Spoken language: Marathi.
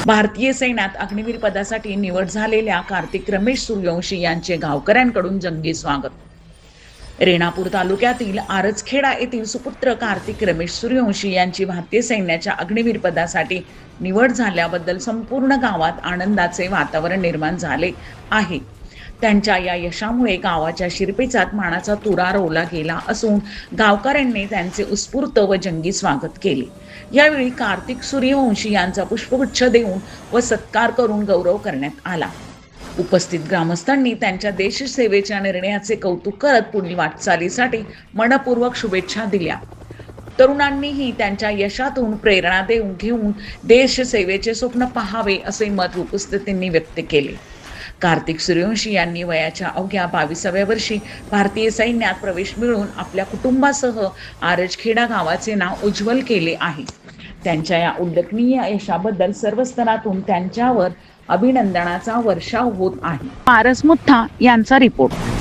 भारतीय सैन्यात अग्निवीर पदासाठी निवड झालेल्या कार्तिक रमेश सूर्यवंशी यांचे गावकऱ्यांकडून जंगी स्वागत. रेणापूर तालुक्यातील आरजखेडा येथील सुपुत्र कार्तिक रमेश सूर्यवंशी यांची भारतीय सैन्याच्या अग्निवीर पदासाठी निवड झाल्याबद्दल संपूर्ण गावात आनंदाचे वातावरण निर्माण झाले आहे. त्यांच्या या यशामुळे गावाच्या शिरपेचात मानाचा तुरा रोवला गेला असून गावकऱ्यांनी त्यांचे उत्स्फूर्त व जंगी स्वागत केले. यावेळी कार्तिक सूर्यवंशी यांचा पुष्पगुच्छ देऊन व सत्कार करून गौरव करण्यात आला. उपस्थित ग्रामस्थांनी त्यांच्या देशसेवेच्या निर्णयाचे कौतुक करत पुढील वाटचालीसाठी मनपूर्वक शुभेच्छा दिल्या. तरुणांनीही त्यांच्या यशातून प्रेरणा घेऊन देशसेवेचे स्वप्न पाहावे असे मत उपस्थितांनी व्यक्त केले. कार्तिक सूर्यवंशी यांनी वयाच्या अवघ्या 22व्या वर्षी भारतीय सैन्यात प्रवेश मिळवून आपल्या कुटुंबासह आरजखेडा गावाचे नाव उज्ज्वल केले आहे. त्यांच्या या उल्लेखनीय यशाबद्दल सर्व स्तरातून त्यांच्यावर अभिनंदनाचा वर्षाव होत आहे. पारस मुठ्ठा यांचा रिपोर्ट.